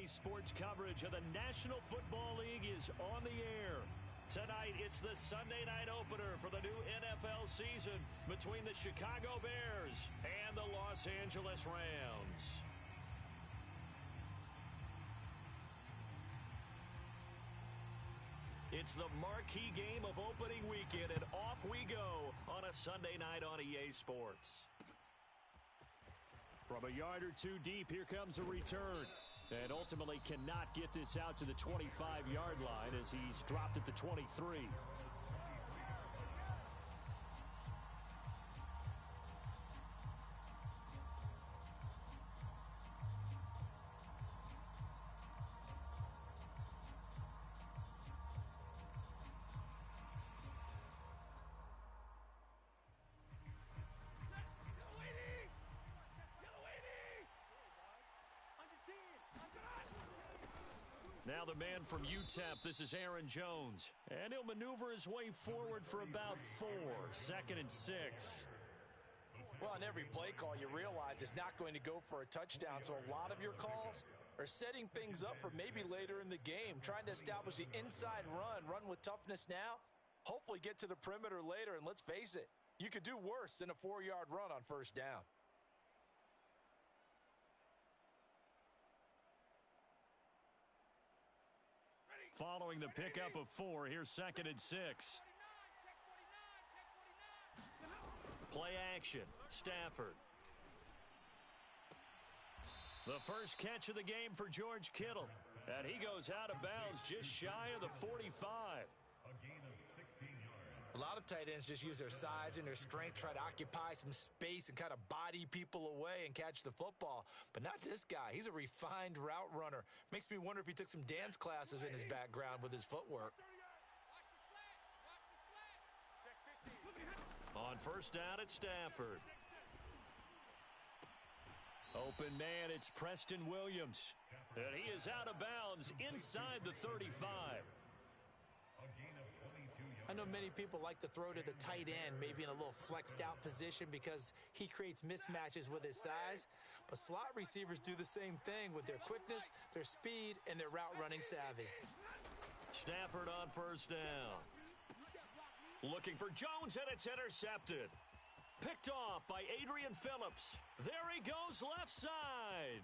Sports coverage of the National Football League is on the air. Tonight, it's the Sunday night opener for the new NFL season between the Chicago Bears and the Los Angeles Rams. It's the marquee game of opening weekend, and off we go on a Sunday night on EA Sports. From a yard or two deep, here comes a return. And ultimately cannot get this out to the 25-yard line as he's dropped at the 23. Now the man from UTEP, this is Aaron Jones. And he'll maneuver his way forward for about 4, 2nd and 6. Well, on every play call, you realize it's not going to go for a touchdown. So a lot of your calls are setting things up for maybe later in the game, trying to establish the inside run with toughness now, hopefully get to the perimeter later. And let's face it, you could do worse than a 4-yard run on first down. Following the pickup of 4, here's 2nd and 6. Play action, Stafford. The first catch of the game for George Kittle. And he goes out of bounds just shy of the 45. A gain of 16 yards. A lot of tight ends just use their size and their strength, try to occupy some space and kind of body people away and catch the football. But not this guy. He's a refined route runner. Makes me wonder if he took some dance classes in his background with his footwork. On first down, it's Stafford. Open man, it's Preston Williams. And he is out of bounds inside the 35. I know many people like to throw to the tight end, maybe in a little flexed out position because he creates mismatches with his size. But slot receivers do the same thing with their quickness, their speed, and their route running savvy. Stafford on first down. Looking for Jones, and it's intercepted. Picked off by Adrian Phillips. There he goes left side.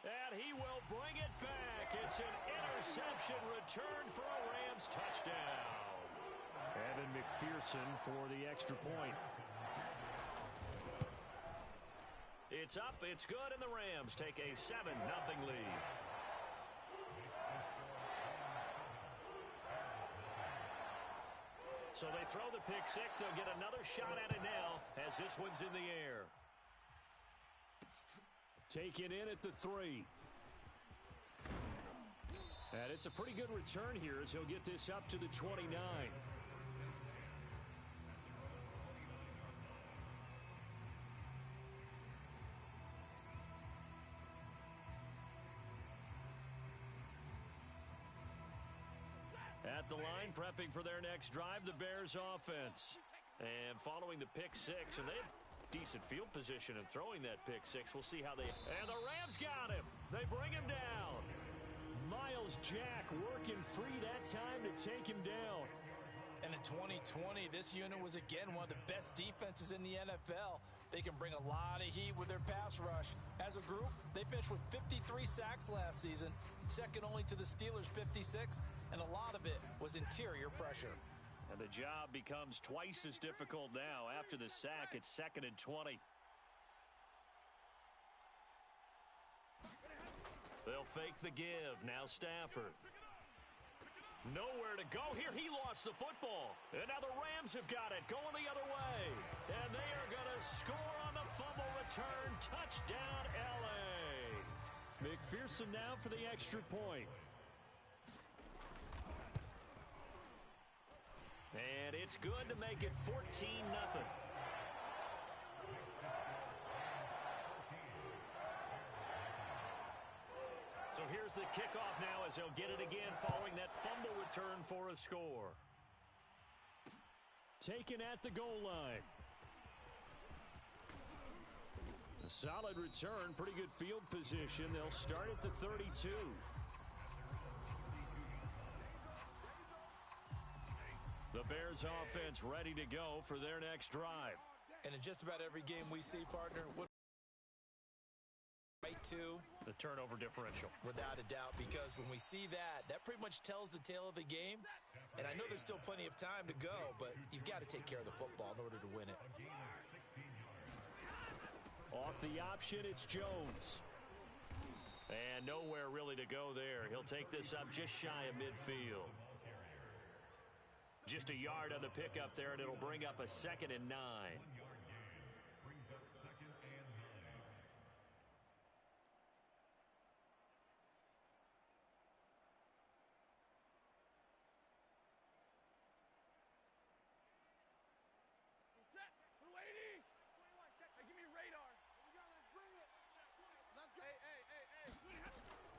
And he will bring it back. It's an interception return for a Rams touchdown. Evan McPherson for the extra point. It's up, it's good, and the Rams take a 7-0 lead. So they throw the pick six. They'll get another shot at it now as this one's in the air. Taken in at the 3. And it's a pretty good return here as he'll get this up to the 29. At the line, prepping for their next drive, the Bears offense. And following the pick six, and they have decent field position in throwing that pick six. We'll see how they... And the Rams got him. They bring him down. Myles Jack working free that time to take him down. And in 2020, this unit was again one of the best defenses in the NFL. They can bring a lot of heat with their pass rush. As a group, they finished with 53 sacks last season, second only to the Steelers' 56, and a lot of it was interior pressure. And the job becomes twice as difficult now. After the sack, it's 2nd and 20. They'll fake the give. Now Stafford. Nowhere to go here. He lost the football. And now the Rams have got it, going the other way. And they are going to score on the fumble return. Touchdown, L.A. McPherson now for the extra point. And it's good to make it 14-0. So here's the kickoff now as they'll get it again following that fumble return for a score. Taken at the goal line. A solid return, pretty good field position. They'll start at the 32. The Bears offense ready to go for their next drive. And in just about every game we see, partner, what right to the turnover differential. Without a doubt, because when we see that, that pretty much tells the tale of the game. And I know there's still plenty of time to go, but you've got to take care of the football in order to win it. Off the option, it's Jones. And nowhere really to go there. He'll take this up just shy of midfield. Just a yard on the pickup there, and it'll bring up a 2nd and 9.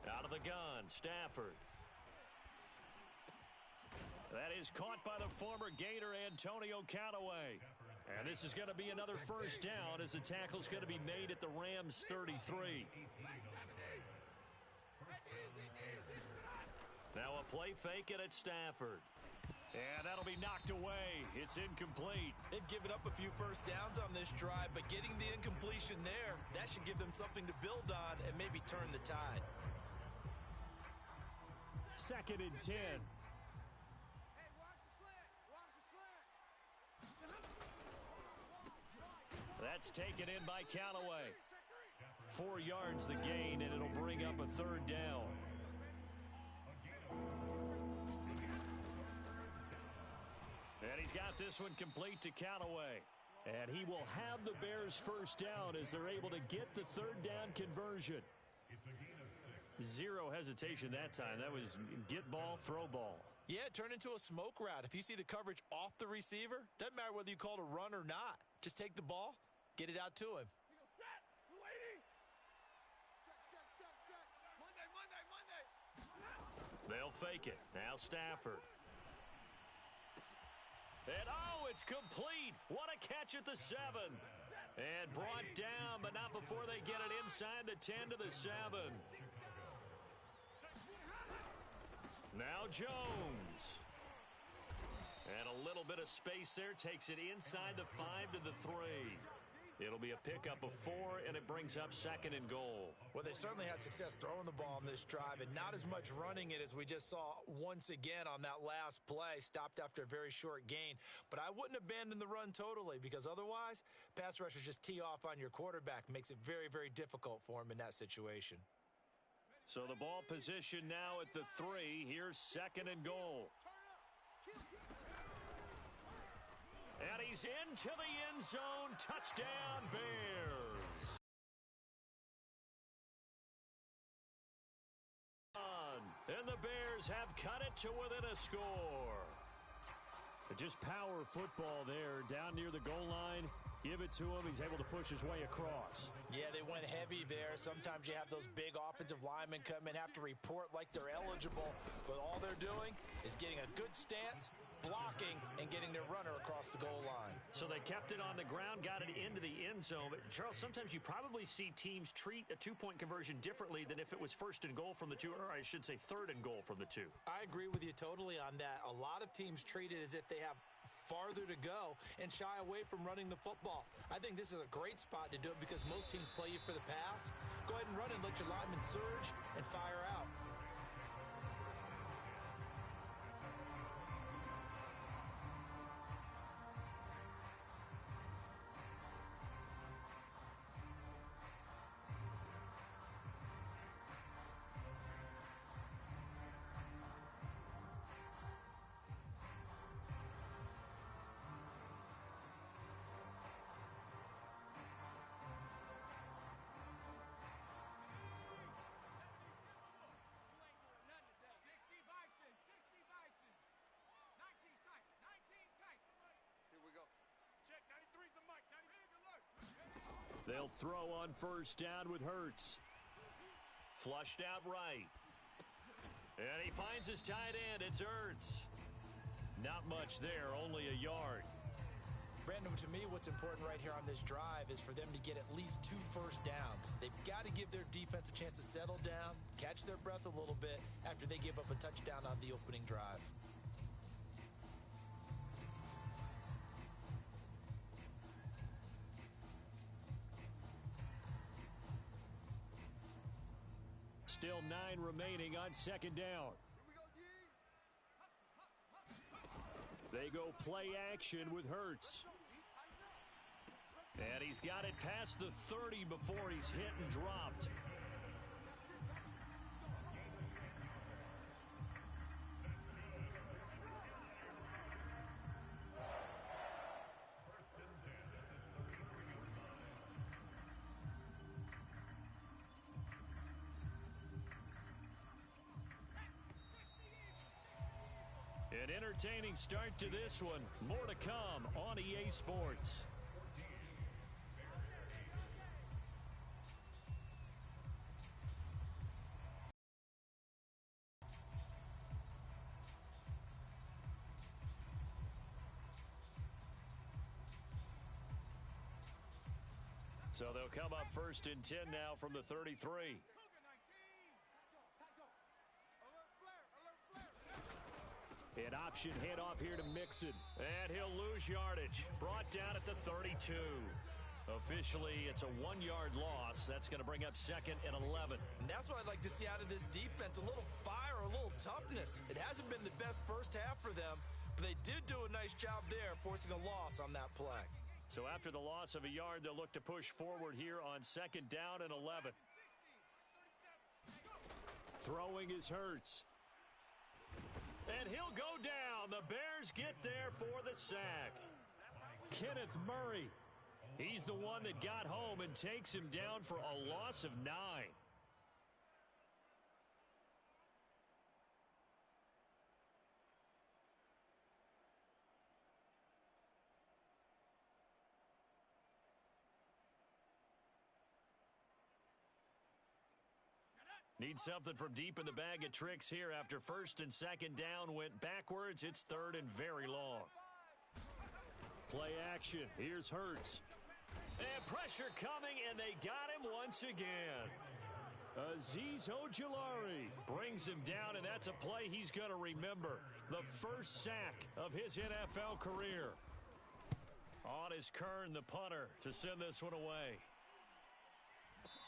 Out of the gun, Stafford. That is caught by the former Gator, Antonio Callaway. And this is going to be another first down as the tackle's going to be made at the Rams 33. Now a play fake it at Stafford. And that'll be knocked away. It's incomplete. They've given up a few first downs on this drive, but getting the incompletion there, that should give them something to build on and maybe turn the tide. 2nd and 10. That's taken in by Callaway. 4 yards the gain, and it'll bring up a 3rd down. And he's got this one complete to Callaway. And he will have the Bears first down as they're able to get the 3rd down conversion. Zero hesitation that time. That was get ball, throw ball. Yeah, turn into a smoke route. If you see the coverage off the receiver, doesn't matter whether you call it a run or not. Just take the ball, get it out to him. They'll fake it. Now Stafford. And oh, it's complete. What a catch at the 7. And brought down, but not before they get it inside the 10 to the 7. Now Jones. And a little bit of space there takes it inside the 5 to the 3. It'll be a pickup of 4, and it brings up 2nd and goal. Well, they certainly had success throwing the ball on this drive, and not as much running it as we just saw once again on that last play. Stopped after a very short gain. But I wouldn't abandon the run totally, because otherwise, pass rushers just tee off on your quarterback. Makes it very, very difficult for him in that situation. So the ball position now at the 3. Here's 2nd and goal. And he's into the end zone. Touchdown, Bears. And the Bears have cut it to within a score. Just power football there down near the goal line. Give it to him. He's able to push his way across. Yeah, they went heavy there. Sometimes you have those big offensive linemen come in, have to report like they're eligible, but all they're doing is getting a good stance, blocking, and getting their runner across the goal line. So they kept it on the ground, got it into the end zone. But, Charles, sometimes you probably see teams treat a two-point conversion differently than if it was 1st and goal from the 2, or I should say 3rd and goal from the 2. I agree with you totally on that. A lot of teams treat it as if they have farther to go and shy away from running the football. I think this is a great spot to do it because most teams play you for the pass. Go ahead and run and let your linemen surge and fire out. They'll throw on first down with Hurts. Flushed out right. And he finds his tight end. It's Hurts. Not much there, only a yard. Brandon, to me, what's important right here on this drive is for them to get at least 2 first downs. They've got to give their defense a chance to settle down, catch their breath a little bit after they give up a touchdown on the opening drive. Still 9 remaining on second down. They go play action with Hurts. And he's got it past the 30 before he's hit and dropped. An entertaining start to this one. More to come on EA Sports. So they'll come up 1st and 10 now from the 33. An option handoff here to Mixon. And he'll lose yardage. Brought down at the 32. Officially, it's a 1-yard loss. That's going to bring up 2nd and 11. And that's what I'd like to see out of this defense. A little fire, a little toughness. It hasn't been the best first half for them, but they did do a nice job there, forcing a loss on that play. So after the loss of a yard, they'll look to push forward here on 2nd down and 11. Throwing is Hurts. And he'll go down. The Bears get there for the sack. Kenneth Murray. He's the one that got home and takes him down for a loss of 9. Need something from deep in the bag of tricks here after 1st and 2nd down went backwards. It's 3rd and very long. Play action. Here's Hurts. And pressure coming, and they got him once again. Azeez Ojulari brings him down, and that's a play he's going to remember. The first sack of his NFL career. On is Kern, the punter, to send this one away.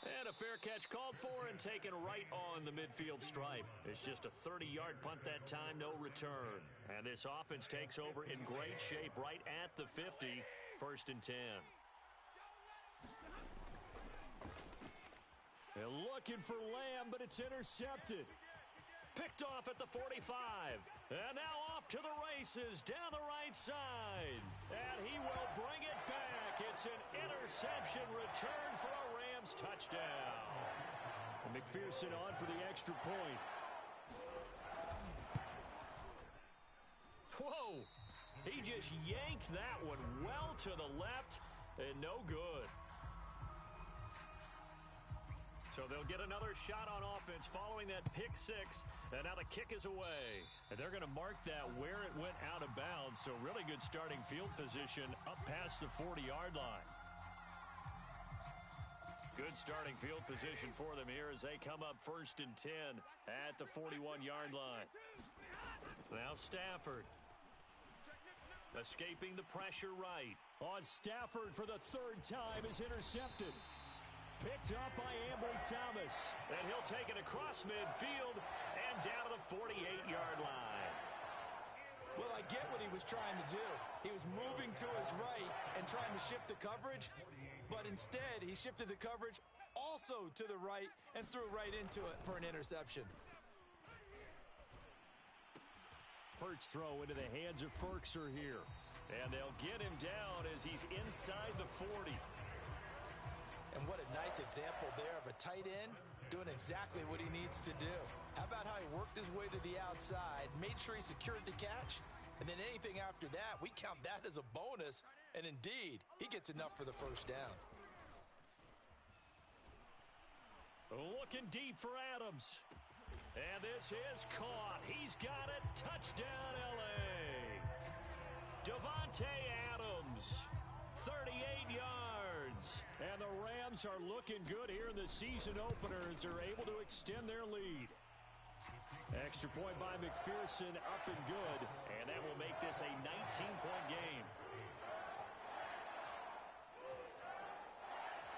And a fair catch called for and taken right on the midfield stripe. It's just a 30-yard punt that time, no return. And this offense takes over in great shape right at the 50, 1st and 10. They're looking for Lamb, but it's intercepted. Picked off at the 45. And now off to the races down the right side. And he will bring it back. It's an interception return for a Rams touchdown. And McPherson on for the extra point. Whoa! He just yanked that one well to the left and no good. So they'll get another shot on offense following that pick 6, and now the kick is away. And they're going to mark that where it went out of bounds, so really good starting field position up past the 40-yard line. Good starting field position for them here as they come up 1st and 10 at the 41-yard line. Now Stafford. Escaping the pressure right. On Stafford for the 3rd time is intercepted. Picked up by Ambry Thomas. And he'll take it across midfield and down to the 48-yard line. Well, I get what he was trying to do. He was moving to his right and trying to shift the coverage, but instead he shifted the coverage also to the right and threw right into it for an interception. Hurts throw into the hands of Ferkser here. And they'll get him down as he's inside the 40. And what a nice example there of a tight end doing exactly what he needs to do. How about how he worked his way to the outside, made sure he secured the catch, and then anything after that, we count that as a bonus. And indeed, he gets enough for the 1st down. Looking deep for Adams. And this is caught. He's got it. Touchdown, L.A. Davante Adams Adams. 38 yards. And the Rams are looking good here in the season opener as they're able to extend their lead. Extra point by McPherson, up and good. And that will make this a 19-point game.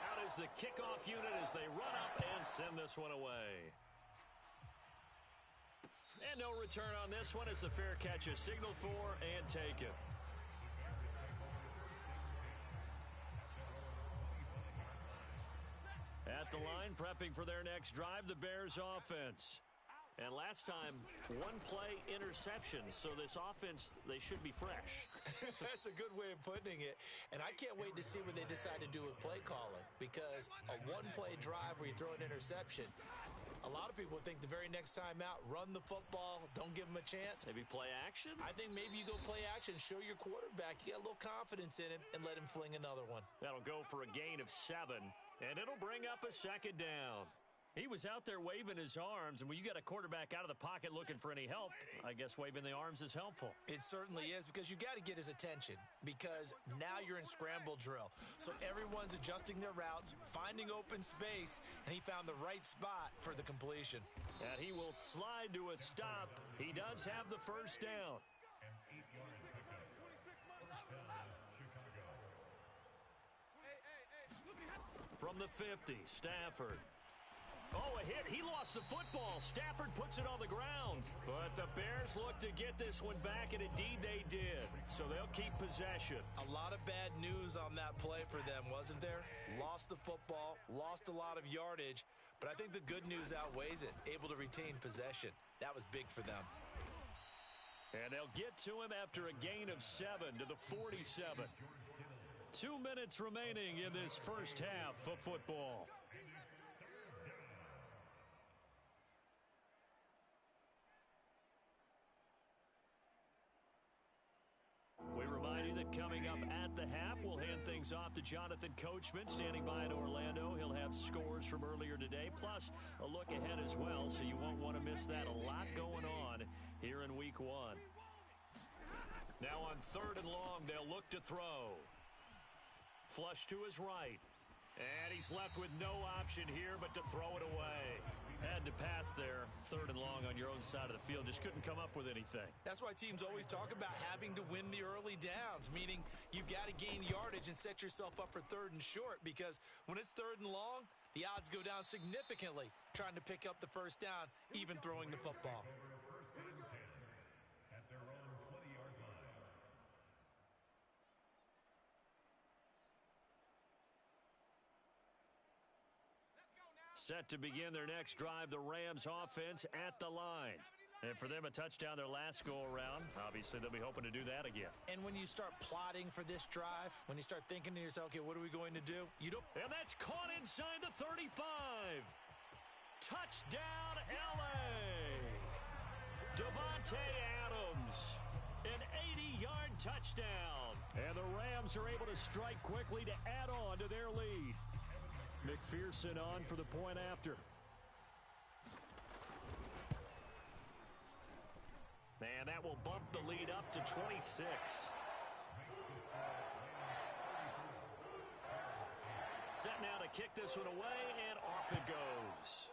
Out is the kickoff unit as they run up and send this one away. And no return on this one as the fair catch is signaled for and taken. At the line, prepping for their next drive, the Bears offense. And last time, one play interception. So this offense, they should be fresh. That's a good way of putting it. And I can't wait to see what they decide to do with play calling. Because a one-play drive where you throw an interception, a lot of people think the very next time out, run the football, don't give them a chance. Maybe play action? I think maybe you go play action, show your quarterback you got a little confidence in him, and let him fling another one. That'll go for a gain of 7, and it'll bring up a second down. He was out there waving his arms, and when you got a quarterback out of the pocket looking for any help, I guess waving the arms is helpful. It certainly is, because you got to get his attention, because now you're in scramble drill. So everyone's adjusting their routes, finding open space, and he found the right spot for the completion. And he will slide to a stop. He does have the first down. An 8-yard pickup. First down, Chicago. From the 50, Stafford. Oh, a hit. He lost the football. Stafford puts it on the ground. But the Bears look to get this one back, and indeed they did. So they'll keep possession. A lot of bad news on that play for them, wasn't there? Lost the football, lost a lot of yardage, but I think the good news outweighs it. Able to retain possession. That was big for them. And they'll get to him after a gain of 7 to the 47. 2 minutes remaining in this first half of football. We remind you that coming up at the half, we'll hand things off to Jonathan Coachman, standing by in Orlando. He'll have scores from earlier today, plus a look ahead as well, so you won't want to miss that. A lot going on here in Week 1. Now on 3rd and long, they'll look to throw. Flush to his right. And he's left with no option here but to throw it away. Had to pass there, 3rd and long on your own side of the field. Just couldn't come up with anything. That's why teams always talk about having to win the early downs, meaning you've got to gain yardage and set yourself up for 3rd and short, because when it's 3rd and long, the odds go down significantly trying to pick up the first down, even throwing the football. First and 10 at their own 20-yard line. Set to begin their next drive, the Rams offense at the line. And for them, a touchdown their last go-around. Obviously, they'll be hoping to do that again. And when you start plotting for this drive, when you start thinking to yourself, okay, what are we going to do? You don't. And that's caught inside the 35. Touchdown, L.A. Davante Adams. An 80-yard touchdown. And the Rams are able to strike quickly to add on to their lead. McPherson on for the point after. And that will bump the lead up to 26. Set now to kick this one away, and off it goes.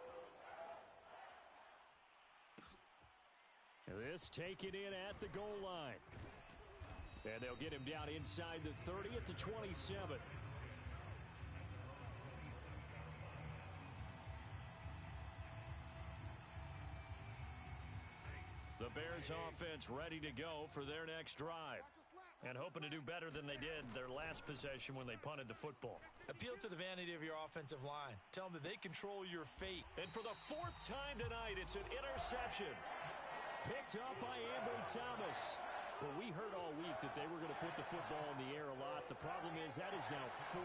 This taken in at the goal line. And they'll get him down inside the 30 at the 27. The Bears offense ready to go for their next drive, and hoping to do better than they did their last possession when they punted the football. Appeal to the vanity of your offensive line. Tell them that they control your fate. And for the 4th time tonight, it's an interception. Picked up by Ambry Thomas. Well, we heard all week that they were going to put the football in the air a lot. The problem is that is now 4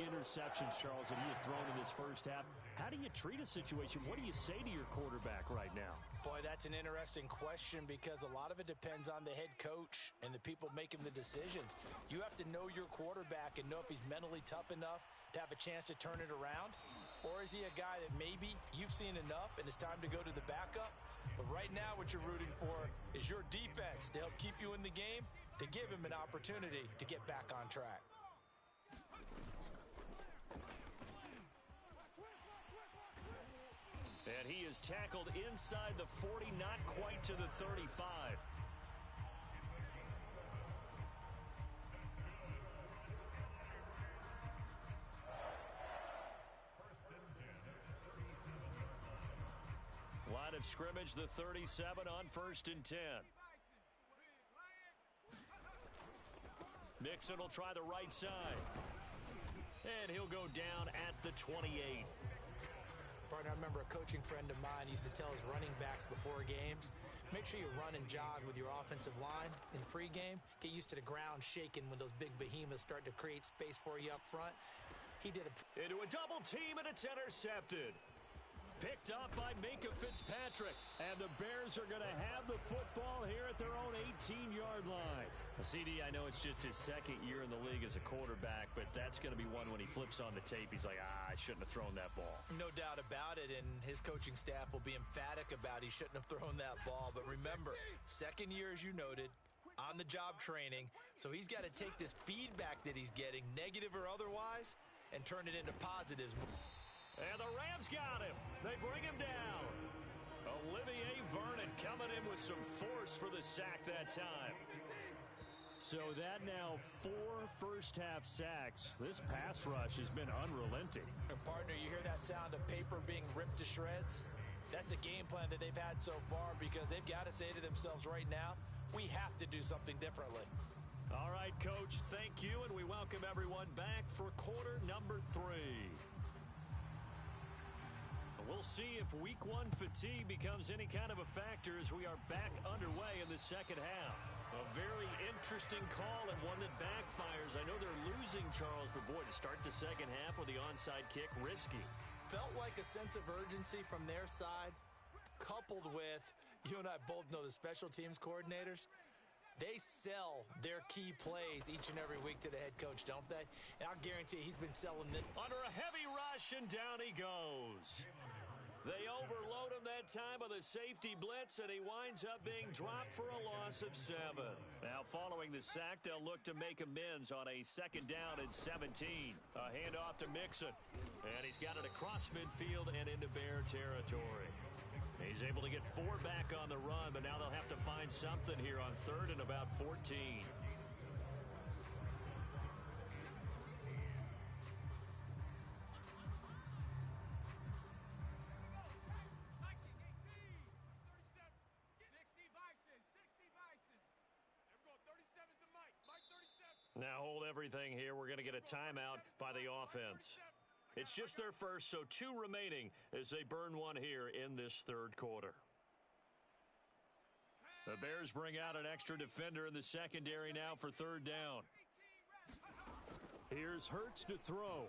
interceptions, Charles, that he has thrown in this first half. How do you treat a situation? What do you say to your quarterback right now? Boy, that's an interesting question, because a lot of it depends on the head coach and the people making the decisions. You have to know your quarterback and know if he's mentally tough enough to have a chance to turn it around, or is he a guy that maybe you've seen enough and it's time to go to the backup? But right now what you're rooting for is your defense to help keep you in the game to give him an opportunity to get back on track. And he is tackled inside the 40, not quite to the 35. Line of scrimmage, the 37 on 1st and 10. Mixon will try the right side. And he'll go down at the 28. Partner, I remember a coaching friend of mine used to tell his running backs before games, make sure you run and jog with your offensive line in pregame. Get used to the ground shaking when those big behemoths start to create space for you up front. He did into a double team, and it's intercepted. Picked up by Minkah Fitzpatrick. And the Bears are going to have the football here at their own 18-yard line. CD, I know it's just his second year in the league as a quarterback, but that's going to be one when he flips on the tape. He's like, I shouldn't have thrown that ball. No doubt about it, and his coaching staff will be emphatic about he shouldn't have thrown that ball. But remember, second year, as you noted, on-the-job training, so he's got to take this feedback that he's getting, negative or otherwise, and turn it into positives. And the Rams got him. They bring him down. Olivier Vernon coming in with some force for the sack that time. So that now 4 first-half sacks. This pass rush has been unrelenting. Partner, you hear that sound of paper being ripped to shreds? That's the game plan that they've had so far because they've got to say to themselves right now, we have to do something differently. All right, Coach, thank you, and we welcome everyone back for quarter number 3. We'll see if week 1 fatigue becomes any kind of a factor as we are back underway in the second half. A very interesting call and one that backfires. I know they're losing, Charles, but boy, to start the second half with the onside kick, risky. Felt like a sense of urgency from their side, coupled with, you and I both know the special teams coordinators. They sell their key plays each and every week to the head coach, don't they? And I'll guarantee he's been selling this. Under a heavy rush, and down he goes. They overload him that time with a safety blitz, and he winds up being dropped for a loss of 7. Now, following the sack, they'll look to make amends on a second down and 17. A handoff to Mixon, and he's got it across midfield and into Bear territory. He's able to get 4 back on the run, but now they'll have to find something here on 3rd and about 14. Now hold everything here. We're going to get a timeout by the offense. It's just their first, so 2 remaining as they burn 1 here in this 3rd quarter. The Bears bring out an extra defender in the secondary now for 3rd down. Here's Hurts to throw.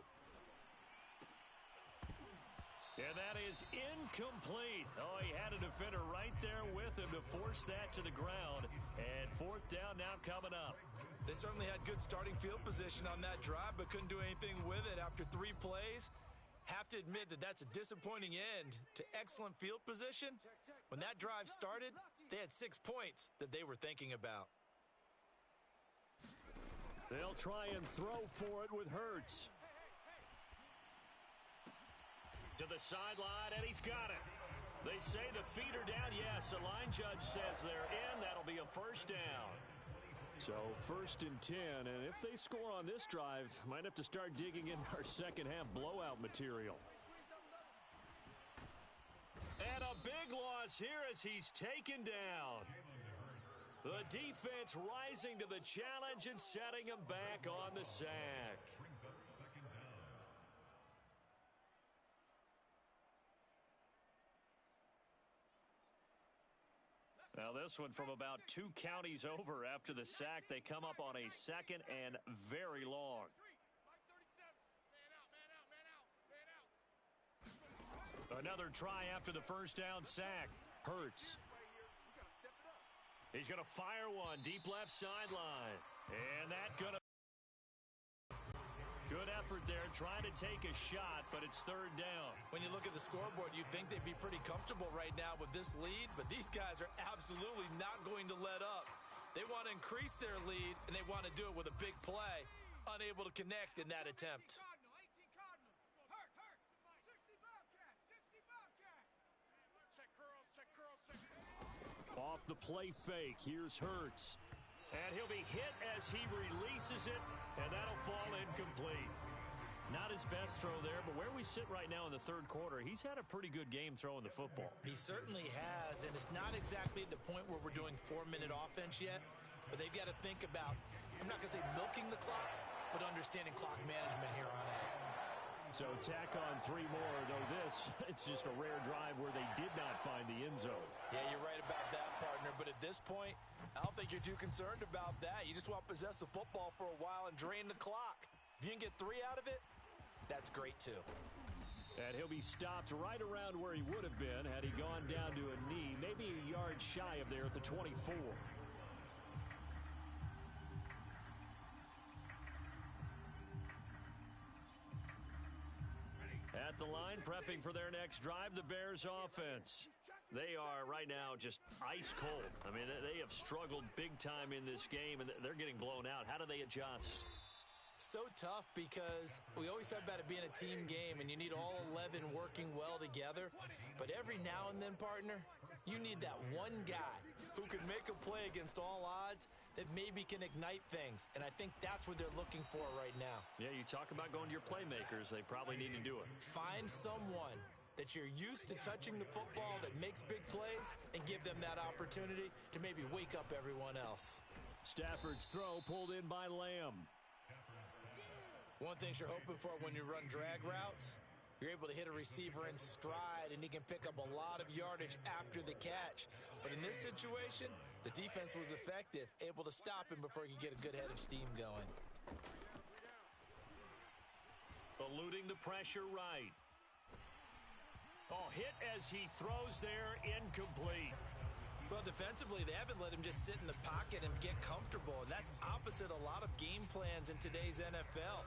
And that is incomplete. Oh, he had a defender right there with him to force that to the ground. And 4th down now coming up. They certainly had good starting field position on that drive, but couldn't do anything with it after 3 plays. Have to admit that that's a disappointing end to excellent field position. When that drive started, they had 6 points that they were thinking about. They'll try and throw for it with Hurts. To the sideline, and he's got it. They say the feet are down. Yes, the line judge says they're in. That'll be a 1st down. So 1st and 10, and if they score on this drive, might have to start digging in our second half blowout material. And a big loss here as he's taken down. The defense rising to the challenge and setting him back on the sack. Now this one from about 2 counties over after the sack. They come up on a 2nd and very long. Another try after the 1st down sack. Hurts. He's going to fire one deep left sideline. And that going to... Good effort there, trying to take a shot, but it's 3rd down. When you look at the scoreboard, you'd think they'd be pretty comfortable right now with this lead, but these guys are absolutely not going to let up. They want to increase their lead, and they want to do it with a big play. Unable to connect in that attempt. Off the play fake, here's Hurts. And he'll be hit as he releases it, and that'll fall incomplete. Not his best throw there, but where we sit right now in the third quarter, he's had a pretty good game throwing the football. He certainly has, and it's not exactly at the point where we're doing 4-minute offense yet, but they've got to think about, I'm not going to say milking the clock, but understanding clock management here on out. So tack on 3 more, though it's just a rare drive where they did not find the end zone. Yeah, you're right about that, partner, but at this point, I don't think you're too concerned about that. You just want to possess the football for a while and drain the clock. If you can get 3 out of it, that's great too. And he'll be stopped right around where he would have been had he gone down to a knee, maybe a yard shy of there at the 24. At the line, prepping for their next drive, the Bears offense. They are right now just ice cold. I mean, they have struggled big time in this game, and they're getting blown out. How do they adjust? So tough because we always talk about it being a team game, and you need all 11 working well together. But every now and then, partner, you need that one guy who can make a play against all odds that maybe can ignite things. And I think that's what they're looking for right now. Yeah, you talk about going to your playmakers. They probably need to do it. Find someone that you're used to touching the football that makes big plays and give them that opportunity to maybe wake up everyone else. Stafford's throw pulled in by Lamb. One thing you're hoping for when you run drag routes, you're able to hit a receiver in stride and he can pick up a lot of yardage after the catch. But in this situation, the defense was effective, able to stop him before he could get a good head of steam going. Eluding the pressure right. Oh, hit as he throws there, incomplete. Well, defensively, they haven't let him just sit in the pocket and get comfortable, and that's opposite a lot of game plans in today's NFL.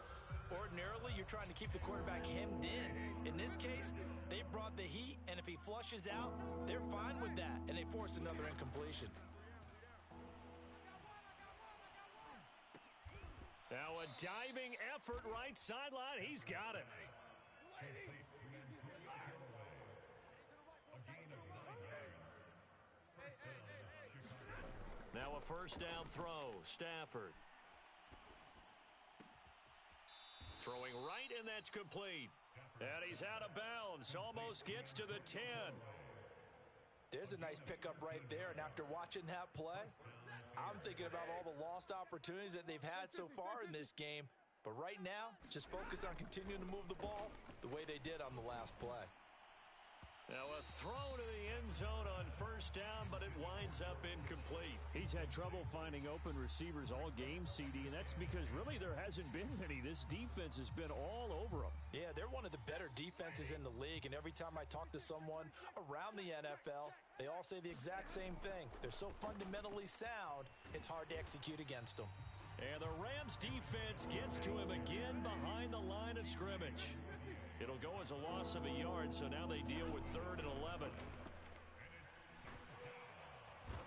Ordinarily, you're trying to keep the quarterback hemmed in. In this case, they brought the heat, and if he flushes out, they're fine with that, and they force another incompletion. Now a diving effort right sideline. He's got it. Now a first down throw. Stafford. Throwing right, and that's complete. And he's out of bounds. Almost gets to the 10. There's a nice pickup right there, and after watching that play, I'm thinking about all the lost opportunities that they've had so far in this game. But right now, just focus on continuing to move the ball the way they did on the last play. Now a throw to the end zone on first down, but it winds up incomplete. He's had trouble finding open receivers all game, CD, and that's because really there hasn't been many. This defense has been all over them. Yeah, they're one of the better defenses in the league, and every time I talk to someone around the NFL, they all say the exact same thing. They're so fundamentally sound, it's hard to execute against them. And the Rams defense gets to him again behind the line of scrimmage. It'll go as a loss of a yard, so now they deal with 3rd and 11.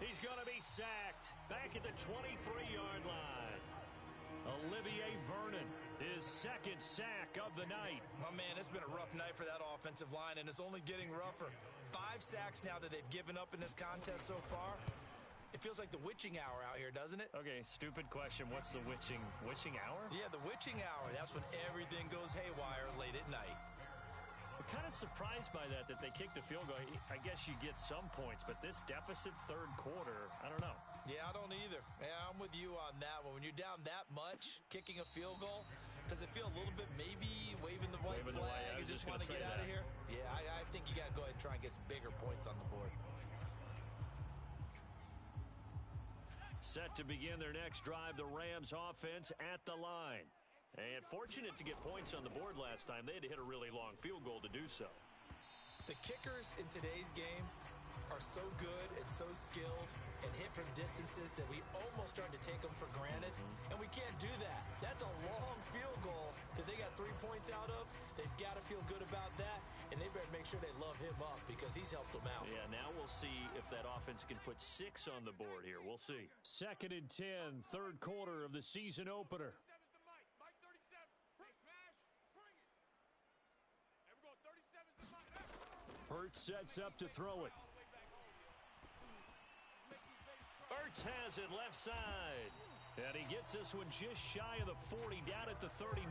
He's going to be sacked back at the 23-yard line. Olivier Vernon, his second sack of the night. Oh, man, it's been a rough night for that offensive line, and it's only getting rougher. 5 sacks now that they've given up in this contest so far. It feels like the witching hour out here, doesn't it? Okay, stupid question. What's the witching hour? Yeah, the witching hour. That's when everything goes haywire late at night. I'm kind of surprised by that they kicked the field goal. I guess you get some points, but this deficit third quarter, I don't know. Yeah, I don't either. Yeah, I'm with you on that one. When you're down that much, kicking a field goal, does it feel a little bit maybe waving the white flag and just want to get out of here? Yeah, I think you got to go ahead and try and get some bigger points on the board. Set to begin their next drive, the Rams offense at the line. And fortunate to get points on the board last time. They had to hit a really long field goal to do so. The kickers in today's game are so good and so skilled and hit from distances that we almost start to take them for granted, and we can't do that. That's a long field goal that they got 3 points out of. They've got to feel good about that, and they better make sure they love him up because he's helped them out. Yeah, now we'll see if that offense can put 6 on the board here. We'll see. 2nd and 10, third quarter of the season opener. Hurts sets up to throw it. Hurts has it left side. And he gets this one just shy of the 40, down at the 39.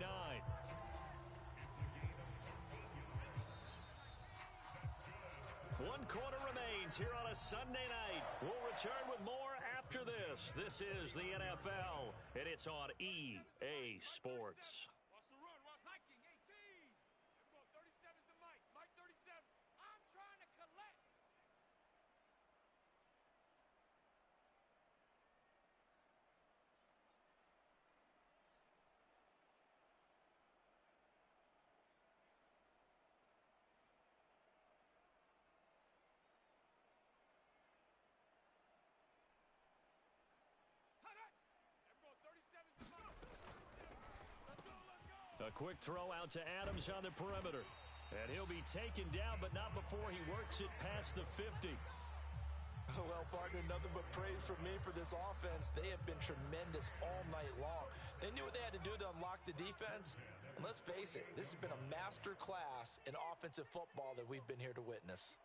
One quarter remains here on a Sunday night. We'll return with more after this. This is the NFL, and it's on EA Sports. A quick throw out to Adams on the perimeter. And he'll be taken down, but not before he works it past the 50. Well, partner, nothing but praise from me for this offense. They have been tremendous all night long. They knew what they had to do to unlock the defense. And let's face it, this has been a master class in offensive football that we've been here to witness.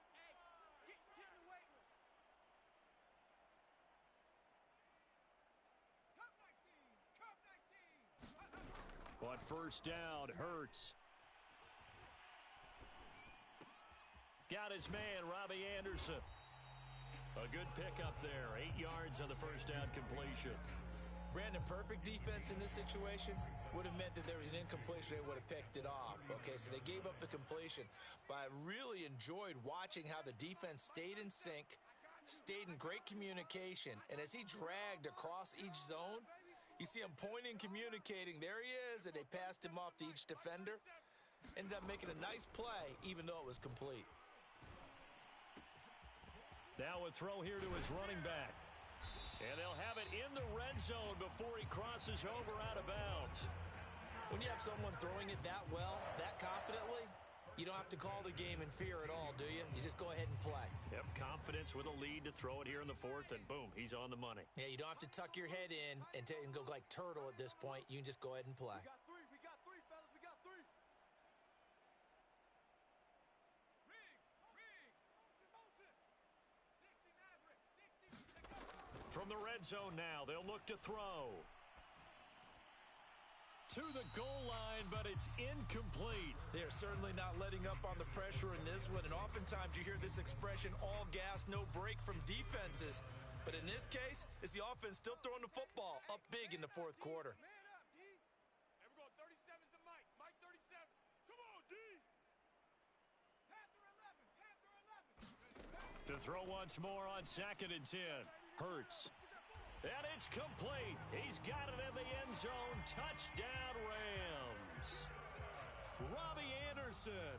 But first down, Hurts. Got his man, Robbie Anderson. A good pickup there. 8 yards on the first down completion. Brandon, perfect defense in this situation would have meant that there was an incompletion. They would have picked it off. Okay, so they gave up the completion. But I really enjoyed watching how the defense stayed in sync, stayed in great communication. And as he dragged across each zone, you see him pointing, communicating. There he is, and they passed him off to each defender. Ended up making a nice play, even though it was complete. Now a throw here to his running back. And they'll have it in the red zone before he crosses over out of bounds. When you have someone throwing it that well, that confidently, you don't have to call the game in fear at all, do you? You just go ahead and play. Yep, confidence with a lead to throw it here in the 4th, and boom, he's on the money. Yeah, you don't have to tuck your head in and go like turtle at this point. You can just go ahead and play. We got three, fellas. We got three. From the red zone now, they'll look to throw. To the goal line, but it's incomplete. They're certainly not letting up on the pressure in this one, and oftentimes you hear this expression, all gas, no break from defenses. But in this case, it's the offense still throwing the football up big in the 4th quarter. Man up, D. And we're going 37's the Mike. Mike 37. Come on, D. Panther 11. Panther 11. To throw once more on 2nd and 10. Hurts. And it's complete. He's got it in the end zone. Touchdown, Rams. Robbie Anderson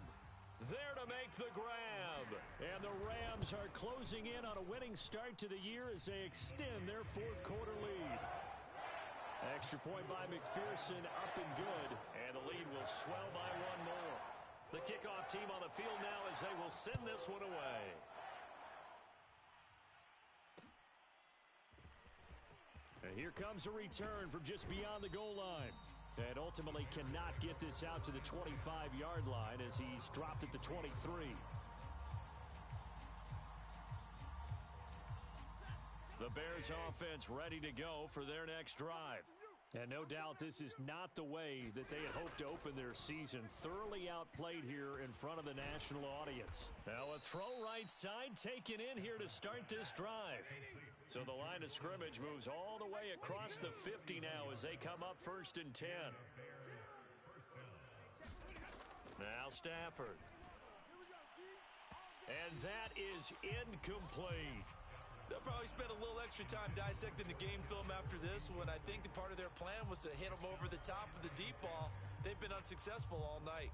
there to make the grab. And the Rams are closing in on a winning start to the year as they extend their 4th quarter lead. Extra point by McPherson, up and good. And the lead will swell by one more. The kickoff team on the field now as they will send this one away. And here comes a return from just beyond the goal line. And ultimately cannot get this out to the 25-yard line as he's dropped at the 23. The Bears offense ready to go for their next drive. And no doubt this is not the way that they had hoped to open their season. Thoroughly outplayed here in front of the national audience. Now a throw right side taken in here to start this drive. So the line of scrimmage moves all the way across the 50 now as they come up 1st and 10. Now Stafford. And that is incomplete. They'll probably spend a little extra time dissecting the game film after this one. I think the part of their plan was to hit them over the top of the deep ball. They've been unsuccessful all night.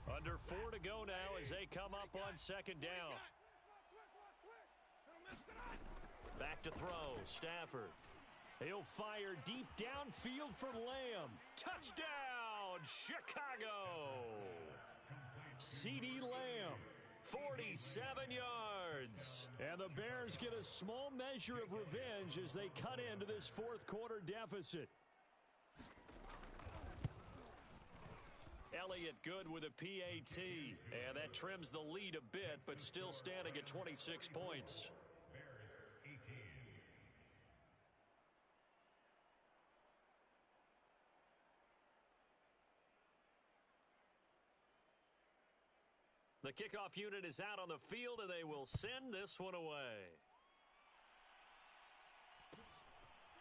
Under 4 to go now as they come up on 2nd down. Back to throw, Stafford. He'll fire deep downfield for Lamb. Touchdown, Chicago! CeeDee Lamb, 47 yards. And the Bears get a small measure of revenge as they cut into this fourth quarter deficit. Elliott good with a PAT. And that trims the lead a bit, but still standing at 26 points. The kickoff unit is out on the field, and they will send this one away.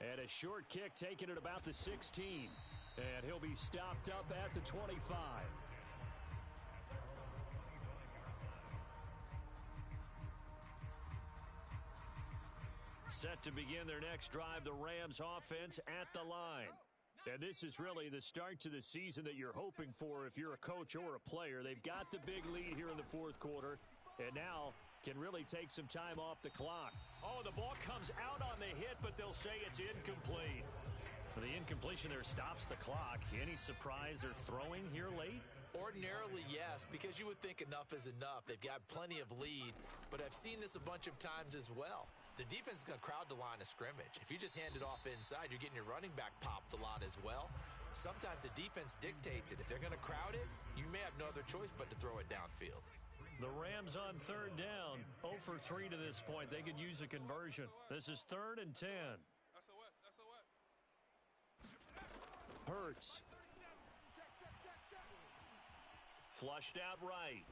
And a short kick taken at about the 16. And he'll be stopped up at the 25. Set to begin their next drive, the Rams offense at the line. And this is really the start to the season that you're hoping for if you're a coach or a player. They've got the big lead here in the fourth quarter, and now can really take some time off the clock. Oh, the ball comes out on the hit, but they'll say it's incomplete. The incompletion there stops the clock. Any surprise they're throwing here late? Ordinarily, yes, because you would think enough is enough. They've got plenty of lead, but I've seen this a bunch of times as well. The defense is going to crowd the line of scrimmage. If you just hand it off inside, you're getting your running back popped a lot as well. Sometimes the defense dictates it. If they're going to crowd it, you may have no other choice but to throw it downfield. The Rams on third down, 0 for 3 to this point. They could use a conversion. This is 3rd and 10. Hurts. Flushed out right.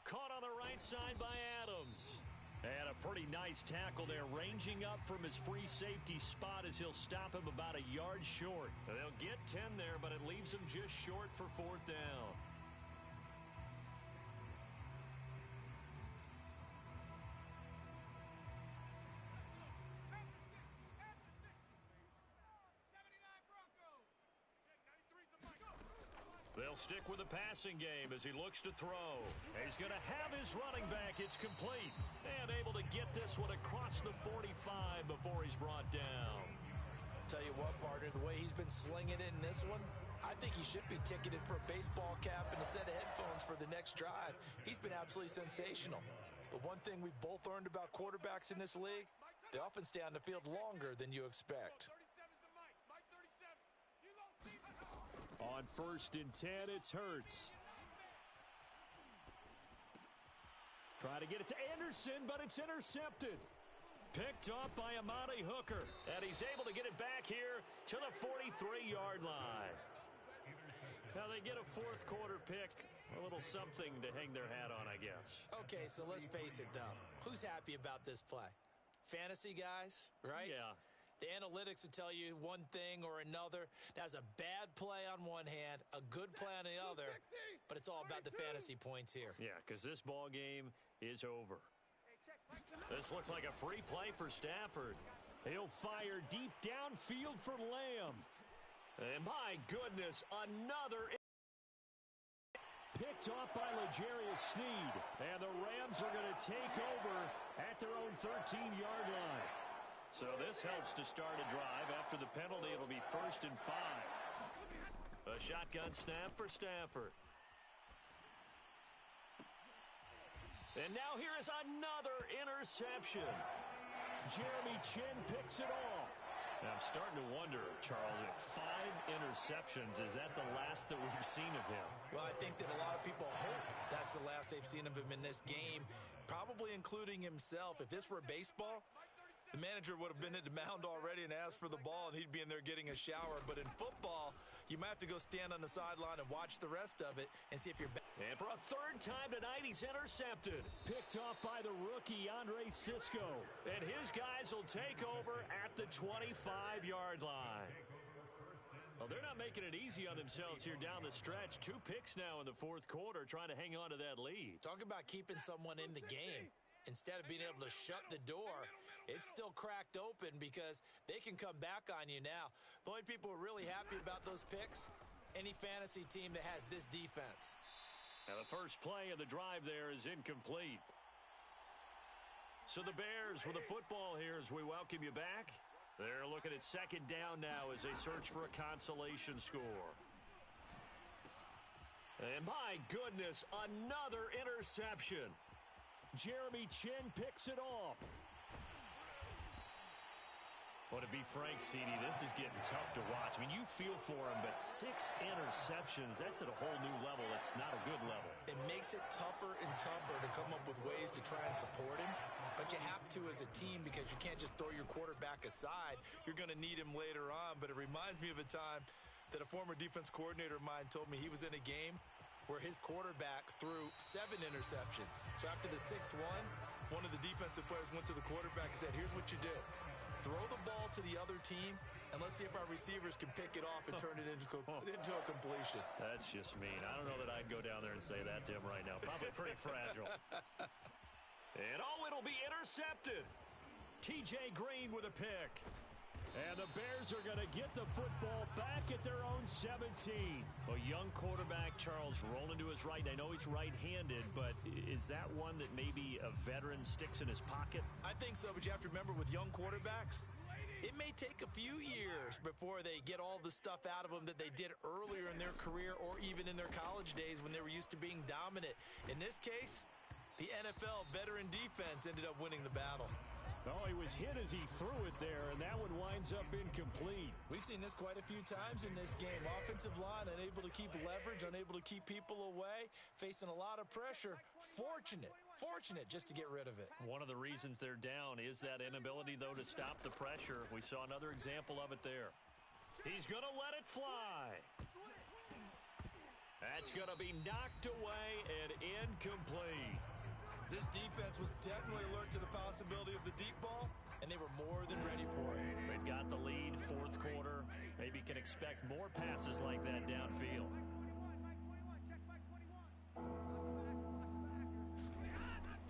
Caught on the right side by Adams. And a pretty nice tackle there, ranging up from his free safety spot as he'll stop him about a yard short. They'll get 10 there, but it leaves him just short for 4th down. They'll stick with the passing game as he looks to throw. He's going to have his running back. It's complete. And able to get this one across the 45 before he's brought down. Tell you what, partner, the way he's been slinging it in this one, I think he should be ticketed for a baseball cap and a set of headphones for the next drive. He's been absolutely sensational. But one thing we've both learned about quarterbacks in this league, they often stay on the field longer than you expect. On 1st and 10, it's Hurts. Try to get it to Anderson, but it's intercepted. Picked up by Amani Hooker. And he's able to get it back here to the 43-yard line. Now they get a fourth quarter pick. A little something to hang their hat on, I guess. Okay, so let's face it, though. Who's happy about this play? Fantasy guys, right? Yeah. The analytics will tell you one thing or another. That's a bad play on one hand, a good play on the other, but it's all about the fantasy points here. Yeah, because this ball game is over. This looks like a free play for Stafford. He'll fire deep downfield for Lamb. And my goodness, another picked off by L'Jarius Sneed. And the Rams are going to take over at their own 13-yard line. So this helps to start a drive. After the penalty, it'll be 1st and 5. A shotgun snap for Stafford. And now here is another interception. Jeremy Chinn picks it off. Now I'm starting to wonder, Charles, if 5 interceptions, is that the last that we've seen of him? Well, I think that a lot of people hope that's the last they've seen of him in this game, probably including himself. If this were baseball, the manager would have been at the mound already and asked for the ball, and he'd be in there getting a shower. But in football, you might have to go stand on the sideline and watch the rest of it and see if you're back. And for a 3rd time tonight, he's intercepted. Picked off by the rookie, Andre Cisco. And his guys will take over at the 25-yard line. Well, they're not making it easy on themselves here down the stretch. 2 picks now in the fourth quarter, trying to hang on to that lead. Talk about keeping someone in the game. Instead of being able to shut the door, it's still cracked open because they can come back on you now. The only people who are really happy about those picks, any fantasy team that has this defense. Now the first play of the drive there is incomplete. So the Bears with the football here as we welcome you back. They're looking at second down now as they search for a consolation score. And my goodness, another interception. Jeremy Chinn picks it off. Well, to be frank, CD, this is getting tough to watch. I mean, you feel for him, but 6 interceptions, that's at a whole new level. It's not a good level. It makes it tougher and tougher to come up with ways to try and support him. But you have to as a team because you can't just throw your quarterback aside. You're going to need him later on. But it reminds me of a time that a former defense coordinator of mine told me he was in a game where his quarterback threw 7 interceptions. So after the 6th one of the defensive players went to the quarterback and said, here's what you do. Throw the ball to the other team, and let's see if our receivers can pick it off and turn it into a completion. That's just mean. I don't know that I'd go down there and say that to him right now. Probably pretty fragile. And it'll be intercepted. TJ Green with a pick. And the Bears are going to get the football back at their own 17. A young quarterback, Charles, rolling to his right. I know he's right-handed, but is that one that maybe a veteran sticks in his pocket? I think so, but you have to remember with young quarterbacks, it may take a few years before they get all the stuff out of them that they did earlier in their career or even in their college days when they were used to being dominant. In this case, the NFL veteran defense ended up winning the battle. Oh, he was hit as he threw it there, and that one winds up incomplete. We've seen this quite a few times in this game. Offensive line unable to keep leverage, unable to keep people away, facing a lot of pressure. Fortunate just to get rid of it. One of the reasons they're down is that inability, though, to stop the pressure. We saw another example of it there. He's going to let it fly. That's going to be knocked away and incomplete. This defense was definitely alert to the possibility of the deep ball, and they were more than ready for it. They've got the lead, fourth quarter. Maybe can expect more passes like that downfield.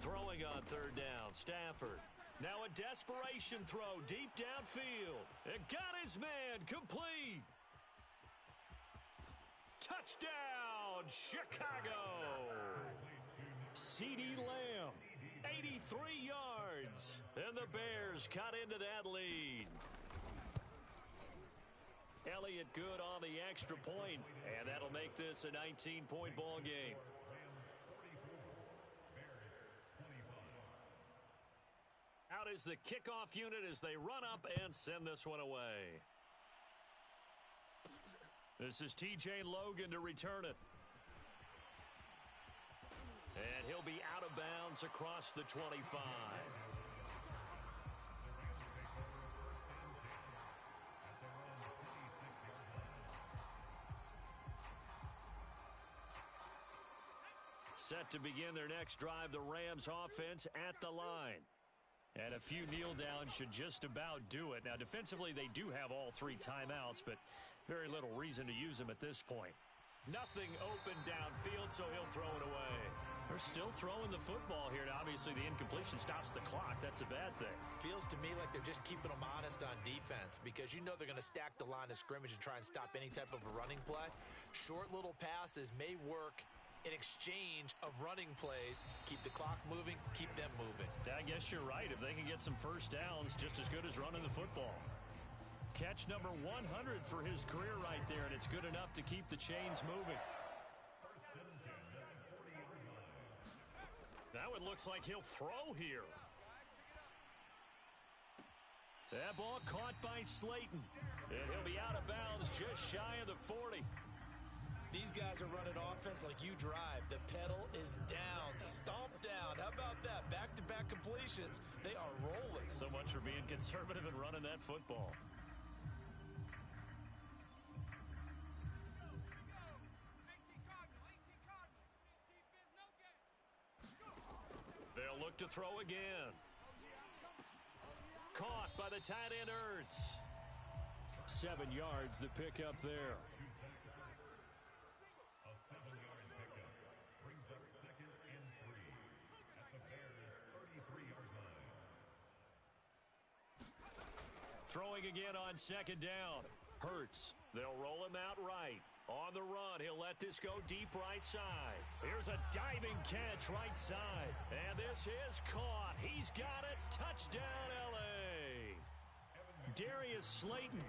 Throwing on third down, Stafford. Now a desperation throw deep downfield. It got his man complete. Touchdown, Chicago. CeeDee Lamb, 83 yards, and the Bears cut into that lead. Elliott good on the extra point, and that'll make this a 19-point ball game. Out is the kickoff unit as they run up and send this one away. This is TJ Logan to return it. And he'll be out of bounds across the 25. Set to begin their next drive, the Rams offense at the line. And a few kneel downs should just about do it. Now, defensively, they do have all 3 timeouts, but very little reason to use them at this point. Nothing open downfield, so he'll throw it away. They're still throwing the football here. Now, obviously, the incompletion stops the clock. That's a bad thing. Feels to me like they're just keeping them honest on defense because you know they're going to stack the line of scrimmage and try and stop any type of a running play. Short little passes may work in exchange of running plays. Keep the clock moving, keep them moving. I guess you're right. If they can get some first downs, just as good as running the football. Catch number 100 for his career right there, and it's good enough to keep the chains moving. Now it looks like he'll throw here. That ball caught by Slayton. And he'll be out of bounds just shy of the 40. These guys are running offense like you drive. The pedal is down, stomp down. How about that? Back-to-back completions. They are rolling. So much for being conservative and running that football. They'll look to throw again. Caught by the tight end Ertz. 7 yards the pickup there. A 7-yard pickup brings up 2nd and 3 at the Bears' 33-yard line. Throwing again on 2nd down. Hurts. They'll roll him out right. On the run, he'll let this go deep right side. Here's a diving catch right side. And this is caught. He's got it. Touchdown, L.A. Darius Slayton,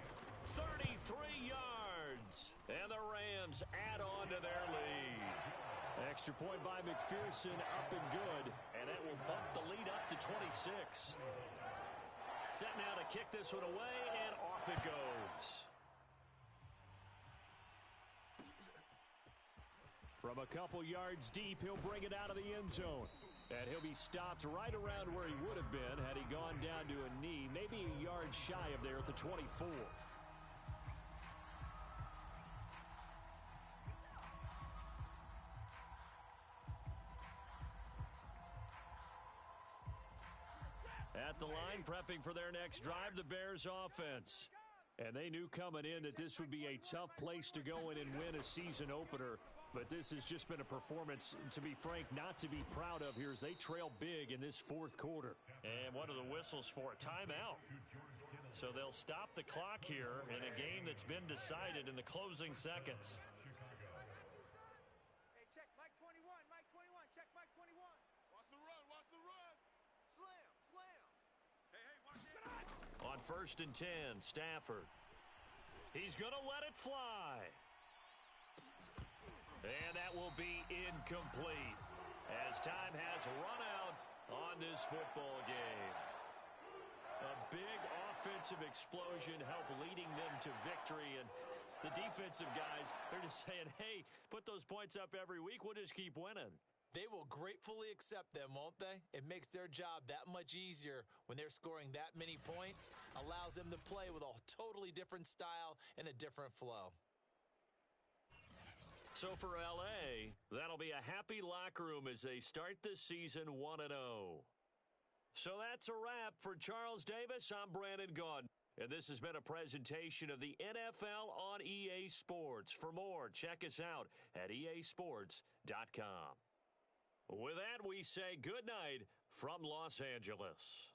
33 yards. And the Rams add on to their lead. Extra point by McPherson, up and good. And that will bump the lead up to 26. Set now to kick this one away, and off it goes. From a couple yards deep, he'll bring it out of the end zone. And he'll be stopped right around where he would have been had he gone down to a knee, maybe a yard shy of there at the 24. At the line, prepping for their next drive, the Bears offense. And they knew coming in that this would be a tough place to go in and win a season opener. But this has just been a performance, to be frank, not to be proud of here as they trail big in this fourth quarter. And what are the whistles for? A timeout. So they'll stop the clock here in a game that's been decided in the closing seconds. Hey, check Mike 21, Mike 21, check Mike 21. Watch the run, watch the run. Slam, slam. Hey, watch it. On 1st and 10, Stafford. He's going to let it fly. And that will be incomplete as time has run out on this football game. A big offensive explosion helped leading them to victory, and the defensive guys, they're just saying, hey, put those points up every week, we'll just keep winning. They will gratefully accept them, won't they? It makes their job that much easier when they're scoring that many points, allows them to play with a totally different style and a different flow. So for L.A., that'll be a happy locker room as they start this season 1-0. So that's a wrap for Charles Davis. I'm Brandon Gaudin, and this has been a presentation of the NFL on EA Sports. For more, check us out at easports.com. With that, we say good night from Los Angeles.